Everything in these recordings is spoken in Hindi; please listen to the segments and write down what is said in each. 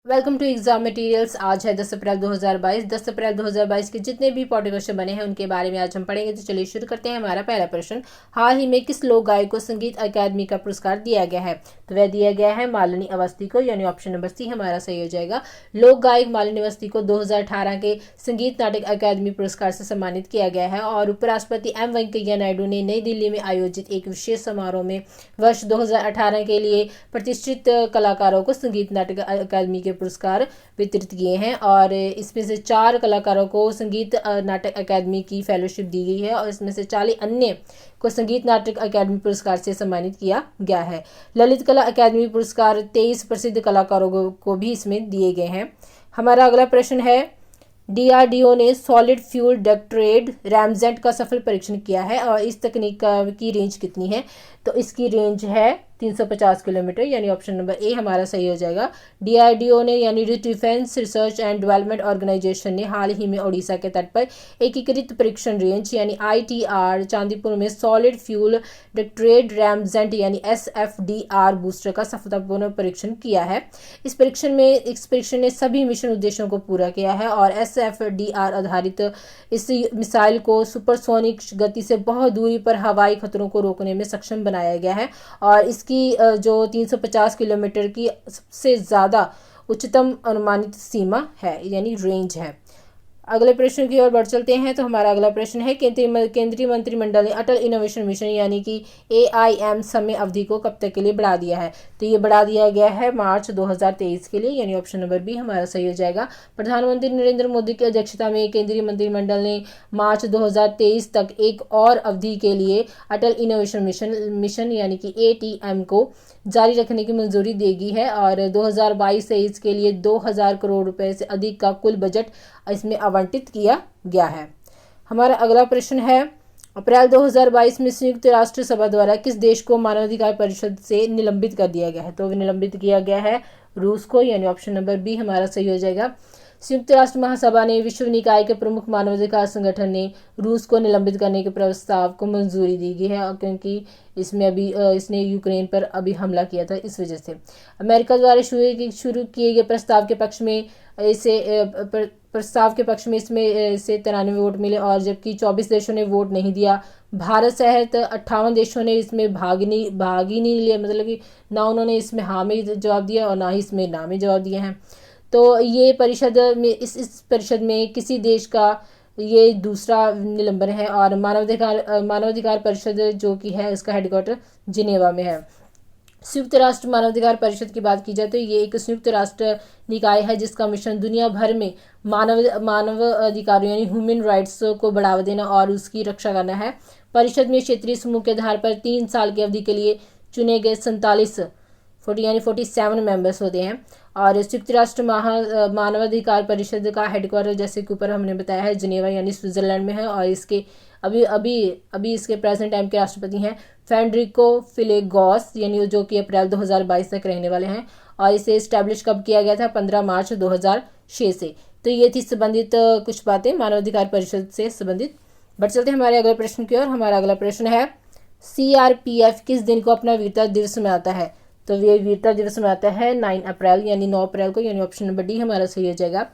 Welcome to exam materials. आज है 10 अप्रैल 2022। 10 अप्रैल 2022 के जितने भी इंपॉर्टेंट क्वेश्चन बने हैं उनके बारे में आज हम पढ़ेंगे। तो चलिए शुरू करते हैं। हमारा पहला प्रश्न, हाल ही में किस लोक गायक को संगीत अकादमी का पुरस्कार दिया गया है? तो वह दिया गया है मालिनी अवस्थी को, यानी ऑप्शन नंबर सी हमारा सही हो जाएगा। लोक गायक मालिनी अवस्थी को 2018 के संगीत नाटक अकादमी पुरस्कार से सम्मानित किया गया है और उपराष्ट्रपति एम वेंकैया नायडू ने नई दिल्ली में आयोजित एक विशेष समारोह में वर्ष 2018 के लिए प्रतिष्ठित कलाकारों को संगीत नाटक अकादमी के पुरस्कार वितरित किए हैं और इसमें से 4 कलाकारों को संगीत नाटक अकादमी की फेलोशिप दी गई है और इसमें से 40 अन्य को संगीत नाटक अकादमी पुरस्कार से सम्मानित किया गया है। ललित कला अकादमी पुरस्कार 23 प्रसिद्ध कलाकारों को भी इसमें दिए गए हैं। हमारा अगला प्रश्न है, डीआरडीओ ने सॉलिड फ्यूल डक्ट्रेड रैमजेट का सफल परीक्षण किया है और इस तकनीक की रेंज कितनी है? तो इसकी रेंज है 350 किलोमीटर, यानी ऑप्शन नंबर ए हमारा सही हो जाएगा। डीआरडीओ ने यानी defence research and development organisation ने हाल ही में ओडिशा के तट पर एकीकृत परीक्षण रेंज यानी आईटीआर चांदीपुर में सॉलिड फ्यूल डक्ट्रेड रैमजेट यानी एसएफडीआर बूस्टर का सफलतापूर्ण परीक्षण किया है। इस परीक्षण ने सभी मिशन उद्देश्यों को पूरा किया है और एसएफडीआर आधारित इस मिसाइल को सुपरसोनिक गति से बहुत दूरी पर हवाई खतरों को रोकने में सक्षम बनाया गया है और इसकी जो 350 किलोमीटर की सबसे ज़्यादा उच्चतम अनुमानित सीमा है, यानी रेंज है। अगले प्रश्न की ओर बढ़ चलते हैं। तो हमारा अगला प्रश्न है, केंद्रीय मंत्रिमंडल ने अटल इनोवेशन मिशन यानी कि AIM समय अवधि को कब तक के लिए बढ़ा दिया है? तो ये बढ़ा दिया गया है मार्च 2023 के लिए, यानी ऑप्शन नंबर बी हमारा सही हो जाएगा। प्रधानमंत्री नरेंद्र मोदी की अध्यक्षता में केंद्रीय मंत्रिमंडल ने मार्च 2023 तक एक और अवधि के लिए अटल इनोवेशन मिशन यानी कि ATM को जारी रखने की मंजूरी देगी है और 2022-23 के लिए 2000 करोड़ रुपए से अधिक का कुल बजट इसमें आवंटित किया गया है। हमारा अगला प्रश्न है, अप्रैल 2022 में संयुक्त राष्ट्र सभा द्वारा किस देश को मानवाधिकार परिषद से निलंबित कर दिया गया है? तो निलंबित किया गया है रूस को, यानी ऑप्शन नंबर बी हमारा सही हो जाएगा। संयुक्त राष्ट्र महासभा ने विश्व निकाय के प्रमुख मानवाधिकार संगठन ने रूस को निलंबित करने के प्रस्ताव को मंजूरी दी गई है क्योंकि इसने यूक्रेन पर अभी हमला किया था, इस वजह से। अमेरिका द्वारा शुरू किए गए प्रस्ताव के पक्ष में इसमें से 93 वोट मिले और जबकि 24 देशों ने वोट नहीं दिया। भारत सहित 58 देशों ने इसमें भाग ही नहीं लिया, मतलब कि ना उन्होंने इसमें हाँ में जवाब दिया और ना ही इसमें ना में जवाब दिए हैं। तो ये परिषद में इस परिषद में किसी देश का ये दूसरा निलंबन है और मानवाधिकार परिषद जो कि है इसका हेडक्वार्टर जिनेवा में है। संयुक्त राष्ट्र मानवाधिकार परिषद की बात की जाए तो ये एक संयुक्त राष्ट्र निकाय है जिसका मिशन दुनिया भर में मानव अधिकारों यानी ह्यूमन राइट्स को बढ़ावा देना और उसकी रक्षा करना है। परिषद में क्षेत्रीय समूह के आधार पर 3 साल की अवधि के लिए चुने गए 47 मेंबर्स होते हैं और संयुक्त राष्ट्र मानवाधिकार परिषद का हेडक्वार्टर जैसे कि ऊपर हमने बताया है जिनेवा यानी स्विट्जरलैंड में है और इसके अभी इसके प्रेजेंट टाइम के राष्ट्रपति हैं फेडरिको फिलेगोस, यानी जो कि अप्रैल 2022 तक रहने वाले हैं और इसे इस्टेब्लिश कब किया गया था? 15 मार्च 2006 से। तो ये थी संबंधित कुछ बातें मानवाधिकार परिषद से संबंधित। बढ़ चलते हैं हमारे अगले प्रश्न की ओर। हमारा अगला प्रश्न है, CRPF किस दिन को अपना वीरता दिवस मनाता है? तो ये वीरता दिवस मनाता है 9 अप्रैल यानी 9 अप्रैल को, यानी ऑप्शन नंबर डी हमारा सही हो जाएगा।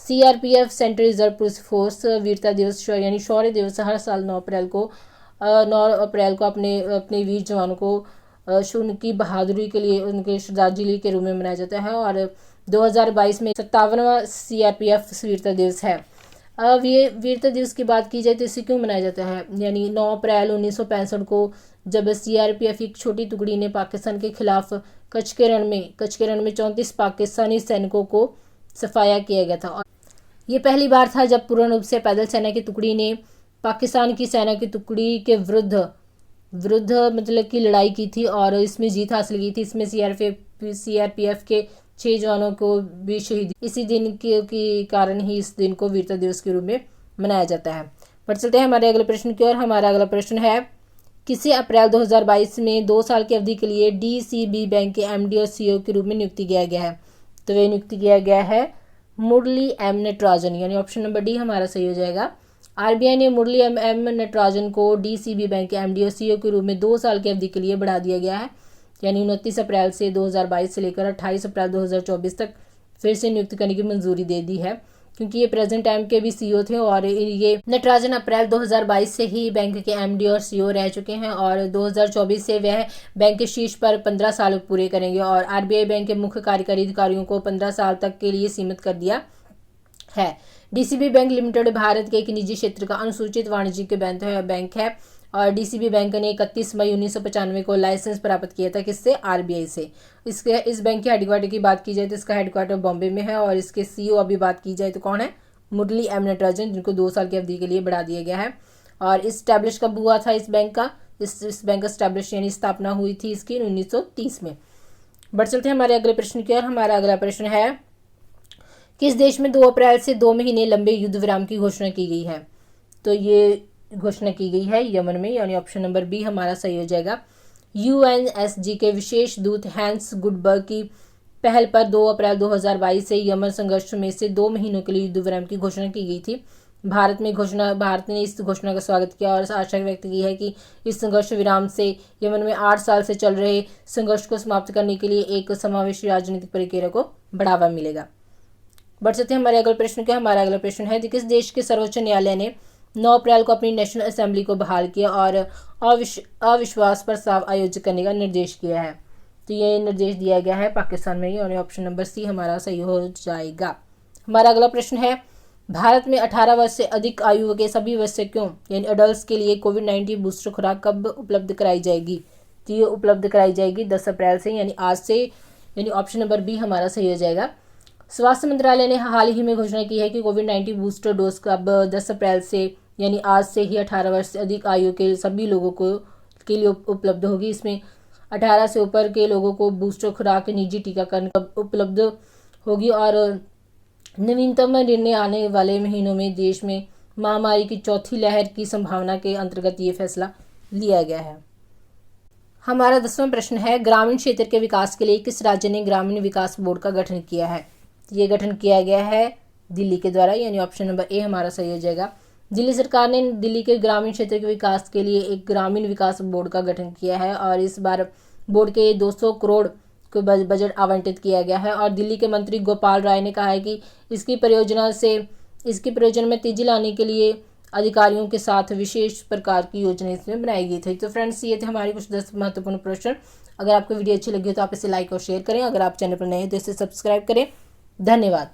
CRPF central reserve police force वीरता दिवस यानी शौर्य दिवस हर साल 9 अप्रैल को अपने वीर जवानों को उनकी बहादुरी के लिए उनके श्रद्धांजलि के रूप में मनाया जाता है और 2022 में 57वां CRPF वीरता दिवस है। अब ये वीरता दिवस की बात की जाए तो इसे क्यों मनाया जाता है? यानी 9 अप्रैल 1965 को जब CRPF की एक छोटी टुकड़ी ने पाकिस्तान के खिलाफ कच्छ के रण में 34 पाकिस्तानी सैनिकों को सफाया किया गया था। और ये पहली बार था जब पूर्ण रूप से पैदल सेना की टुकड़ी ने पाकिस्तान की सेना की टुकड़ी के विरुद्ध मतलब की लड़ाई की थी और इसमें जीत हासिल की थी। इसमें CRPF के 6 जवानों को भी शहीद इसी दिन के कारण ही इस दिन को वीरता दिवस के रूप में मनाया जाता है। बढ़ चलते हैं हमारे अगले प्रश्न की ओर। हमारा अगला प्रश्न है, किसे अप्रैल 2022 में 2 साल की अवधि के लिए DCB बैंक के MD और CEO के रूप में नियुक्ति किया गया है? तो वे नियुक्ति किया गया है मुरली M नटराजन, यानी ऑप्शन नंबर डी हमारा सही हो जाएगा। RBI ने मुरली M नटराजन को DCB बैंक के MD और CEO के रूप में 2 साल की अवधि के लिए बढ़ा दिया गया है, यानी 29 अप्रैल से 2022 से लेकर 28 अप्रैल 2024 तक फिर से नियुक्त करने की मंजूरी दे दी है, क्योंकि ये प्रेजेंट टाइम के भी सीईओ थे और ये नटराजन अप्रैल 2022 से ही बैंक के एमडी और सीईओ रह चुके हैं और 2024 से वह बैंक के शीर्ष पर 15 साल पूरे करेंगे और आरबीआई बैंक के मुख्य कार्यकारी अधिकारियों को 15 साल तक के लिए सीमित कर दिया है। डीसीबी बैंक लिमिटेड भारत के एक निजी क्षेत्र का अनुसूचित वाणिज्यिक बैंक है और डीसीबी बैंक ने 31 मई 1995 को लाइसेंस प्राप्त किया था, किससे? आरबीआई से। इस बैंक के हेडक्वार्टर की बात की जाए तो इसका हेडक्वार्टर बॉम्बे में है और इसके सीईओ अभी बात की जाए तो कौन है? मुरली एम नटराजन, जिनको 2 साल की अवधि के लिए बढ़ा दिया गया है। और स्टैब्लिश कब हुआ था इस बैंक का? इस बैंक का स्टैब्लिश यानी स्थापना हुई थी इसकी 1930 में। बढ़ चलते हैं हमारे अगले प्रश्न की ओर। हमारा अगला प्रश्न है, किस देश में 2 अप्रैल से 2 महीने लंबे युद्ध विराम की घोषणा की गई है? तो ये घोषणा की गई है यमन में, यानी ऑप्शन नंबर बी हमारा सही हो जाएगा। यूएनएसजी के विशेष दूत हैंस गुडबर्ग की पहल पर 2 अप्रैल 2022 से यमन संघर्ष में से 2 महीनों के लिए युद्ध विराम की घोषणा की गई थी। भारत ने इस घोषणा का स्वागत किया और आशा व्यक्त की है कि इस संघर्ष विराम से यमन में 8 साल से चल रहे संघर्ष को समाप्त करने के लिए एक समावेशी राजनीतिक प्रक्रिया को बढ़ावा मिलेगा। बढ़ सकते हैं हमारे अगले प्रश्न क्या? हमारा अगला प्रश्न है, किस देश के सर्वोच्च न्यायालय ने 9 अप्रैल को अपनी नेशनल असेंबली को बहाल किया और अविश्वास प्रस्ताव आयोजित करने का निर्देश किया है? तो ये निर्देश दिया गया है पाकिस्तान में, यानी ऑप्शन नंबर सी हमारा सही हो जाएगा। हमारा अगला प्रश्न है, भारत में 18 वर्ष से अधिक आयु के सभी वयस्कों यानी अडल्ट के लिए कोविड-19 बूस्टर खुराक कब उपलब्ध कराई जाएगी? तो ये उपलब्ध कराई जाएगी 10 अप्रैल से, यानी आज से, यानी ऑप्शन नंबर बी हमारा सही हो जाएगा। स्वास्थ्य मंत्रालय ने हाल ही में घोषणा की है कि कोविड-19 बूस्टर डोज अब 10 अप्रैल से यानी आज से ही 18 वर्ष से अधिक आयु के सभी लोगों के लिए उपलब्ध होगी। इसमें 18 से ऊपर के लोगों को बूस्टर खुराक निजी टीकाकरण उपलब्ध होगी और नवीनतम निर्णय आने वाले महीनों में देश में महामारी की चौथी लहर की संभावना के अंतर्गत ये फैसला लिया गया है। हमारा 10वां प्रश्न है, ग्रामीण क्षेत्र के विकास के लिए किस राज्य ने ग्रामीण विकास बोर्ड का गठन किया है? ये गठन किया गया है दिल्ली के द्वारा, यानी ऑप्शन नंबर ए हमारा सही हो जाएगा। दिल्ली सरकार ने दिल्ली के ग्रामीण क्षेत्र के विकास के लिए एक ग्रामीण विकास बोर्ड का गठन किया है और इस बार बोर्ड के 200 करोड़ को बजट आवंटित किया गया है और दिल्ली के मंत्री गोपाल राय ने कहा है कि इसकी प्रयोजन में तेजी लाने के लिए अधिकारियों के साथ विशेष प्रकार की योजना इसमें बनाई गई थी। तो फ्रेंड्स, ये थे हमारे कुछ 10 महत्वपूर्ण प्रश्न। अगर आपको वीडियो अच्छी लगी हो तो आप इसे लाइक और शेयर करें। अगर आप चैनल पर नए हैं तो इसे सब्सक्राइब करें। धन्यवाद।